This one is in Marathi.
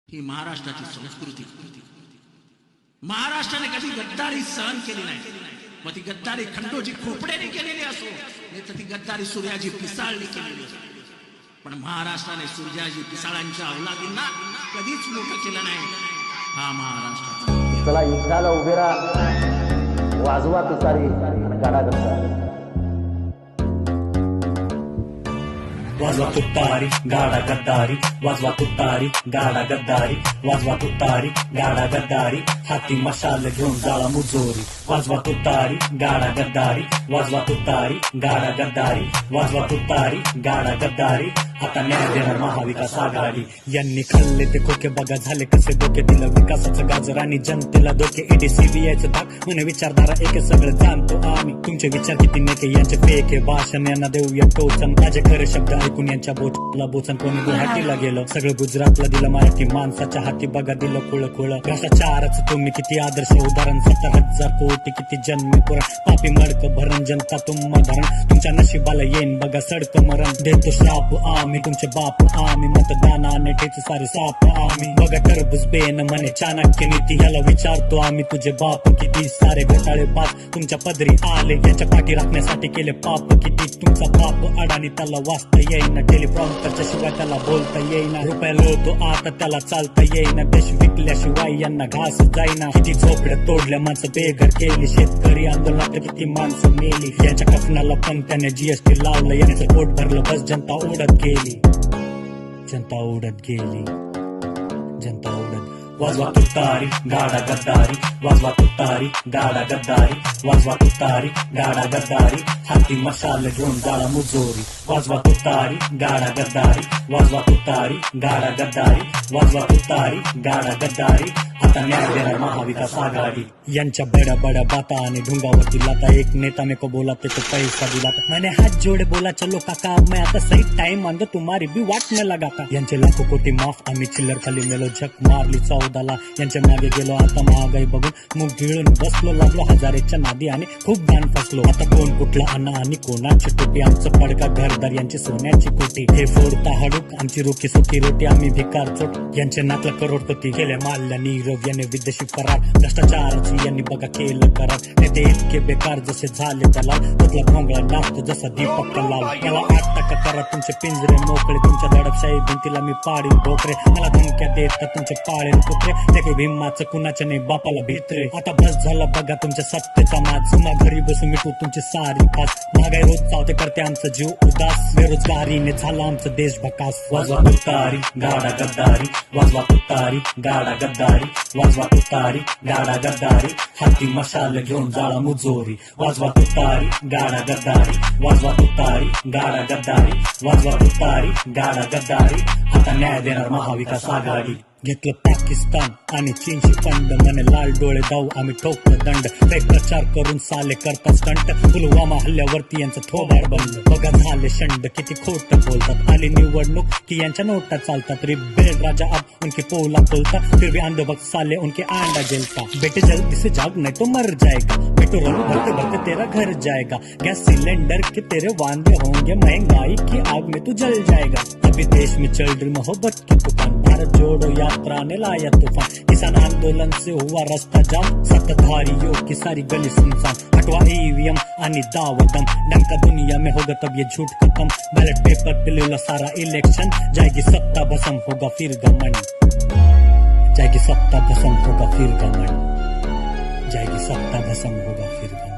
ही महाराष्ट्राची संस्कृती. महाराष्ट्राने कधी गद्दारी सहन केली नाही. मग ती गद्दारी खंडोजी खोपड्याने केलेली असो, नाही तर ती गद्दारी सूर्याजी पिसाळने केलेली असो, पण महाराष्ट्राने सूर्याजी पिसाळांच्या अवलादींना कधीच मोठं केलं नाही. हा महाराष्ट्र. चला युद्धाला उभे राहा, वाजवा तुतारी आणि गाडा गद्दारी. वाजवा तुतारी गाडा गद्दारी, वाजवा तुतारी गाडा गद्दारी, वाजवा तुतारी गाडा गद्दारी, हाती मशाल घेऊन जाळा मुजोरी. वाजवा तुतारी गाडा गद्दारी, वाजवा तुतारी गाडा गद्दारी, वाजवा तुतारी गाडा गद्दारी, आता न्याय देणार महाविकास आघाडी. यांनी खाल्ले ते खोके बघा झाले कसे डोके, दिलं विकासाचं गाजर आणि जनतेला धोके. ईडी सीबीआयचं धाक म्हणे विचारधारा एके, सगळं जाणतो आम्ही तुमचे विचार किती नेते यांचे फेक हे भाषण. यांना देऊया टोचन, माझे खरे शब्द ऐकून यांच्या बोचला बोचन. कोणी गुवाहाटीला गेलं, सगळं गुजरातला दिलं मराठी माणसाच्या हाती बघा दिलं खुळ खुळ. भ्रष्टाचाराचं तुम्ही किती आदर्श उदाहरण, 70,000 कोटी किती जन्म पुरण, पापी मडक भरण जनता तुम्हा धरण. तुमच्या नशिबाला येईन बघा सडक मरण, देतो श्राप आम्ही तुमचे बाप आम्ही, मतदानाने ठेच सारे साप आम्ही. बघा टरबूज बेन म्हणे चाणक्य नीती, ह्याला विचारतो आम्ही तुझे बाप किती. सारे घोटाळे पाप तुमच्या पदरी आले, यांच्या पाठी राखण्यासाठी केले पाप किती. तुमचा बाप अडाणी त्याला वाचता येईना, टेलिप्रॉम्प्टरच्या शिवाय त्याला बोलता येईना. रुपया लोतो आता त्याला चालता येईना, देश विकल्याशिवाय यांना घास जाईना. किती झोपड्या तोडल्या माणसं बेघर केली, शेतकरी आंदोलनात किती माणसं मेली. यांच्या कफनाला पण त्याने जीएसटी लावलं, यांचं पोट भरलं बस जनता उडत गेली, जनता उडत गेली, जनता उडत. वाजवा तुतारी गाडा गद्दारी, वाजवा तुतारी गाडा गद्दारी, वाजवा तुतारी गाडा गद्दारी, हाती मशाल घेऊन जाळा मुजोरी. वाजवा तुतारी गाडा गद्दारी, वाजवा तुतारी गाडा गद्दारी, वाजवा तुतारी गाडा गद्दारी, आता न्याय देणार महाविकास आघाडी. यांच्या बड्या बड्या बाता आणि ढुंगावरती लाता, एक नेता मेरे को बोला ते तो पैसा दिलाता. मैंने हात जोडे बोला चलो काका, मैं आता सही टाइम आंदो तुम्हारी भी वाट न लगाता. यांचे लाखो कोटी माफ, आम्ही चिल्लर खाली मेलो, झक मारली 14ला. यांच्या मागे गेलो आता महागाई बघून, मुग गिळून बसलो, लागलो हजारेच्या नादी आणि खूप गाण फसलो. आता कोण कुठला अन्न आणि कोणाची टोपी, आमचं पडका घरदार यांची सोन्याची कोटी. हे फोडता हडूक आमची रोखी सुखी रोटी, आम्ही भिकार चोट. यांचे नातला करोडपती केले माल्ल्या नीरव, याने विदेशी फरार. भ्रष्टाचाराची यांनी बघा केलं करार, नेते इतके बेकार जसे झाले त्याला. तुझला भोंगळा नाचतो जसा दीपक लाल. मला 8% करा तुमचे पिंजरे मोकळे, तुमच्या दडपशाही भिंतीला मी पाडील भोकरे. मला धमक्या देतात तुमचे पाळेल कुत्रे, ते भीमाचं कुणाच्या नाही बापाला भित्रे. आता बस झाला बघा तुमच्या सत्तेचा माज, सुमा घरी बसून मिटू तुमची सारी खास. महागाई रोज चावते करते आमचा जीव उदास, बेरोजगारीने झाला आमचा देश भकास. वाजवा तुतारी गाडा गद्दारी, वाजवा तुतारी गाडा गद्दारी, वाजवा तुतारी गाडा गद्दारी, हाती मशाल घेऊन जाळा मुजोरी. वाजवा तुतारी गाडा गद्दारी, वाजवा तुतारी गाडा गद्दारी, वाजवा तुतारी गाडा गद्दारी, आता न्याय देणार महाविकास आघाडी. घेतलं पाकिस्तान आणि चीनशी फंड, म्हणे लाल डोळे दाऊ आम्ही ठोकलं दंड. फेक प्रचार करून साले करतात स्टंट, पुलवामा हल्ल्यावरती यांचं थोबाड बंद. बघा झाले शंड किती खोटं बोलतात, आली निवडणूक की यांच्या नोटा चालतात. रिबेल राजा अब उनके पोला खोलता, फिर भी अंधभक्त साले उनके आंडा जेलता. बेटे जल्दी से जाग नहीं तो मर जाएगा, पेट्रोल भरते भरते तेरा घर जाएगा. गैस सिलेंडर के तेरे वांदे होंगे, महंगाई की आग में तू जल जाएगा. अभी देश में चल रही मोहब्बत की दुकान, भारत जोड़ो यात्रा ने लाया तूफान. किसान आंदोलन से हुआ रास्ता जाम, सत्ताधारियों की सारी गली सुनसान. हटवा ईवीएम आणि दावदम, डंका दुनिया में होगा तब ये झूठ खत्म. बैलेट पेपर पे ले लो सारा इलेक्शन, जाएगी सत्ता भस्म होगा फिर घमंड. जाएगी सत्ता भस्म होगा फिर घमंड, जाएगी सत्ता भस्म होगा फिर घमंड.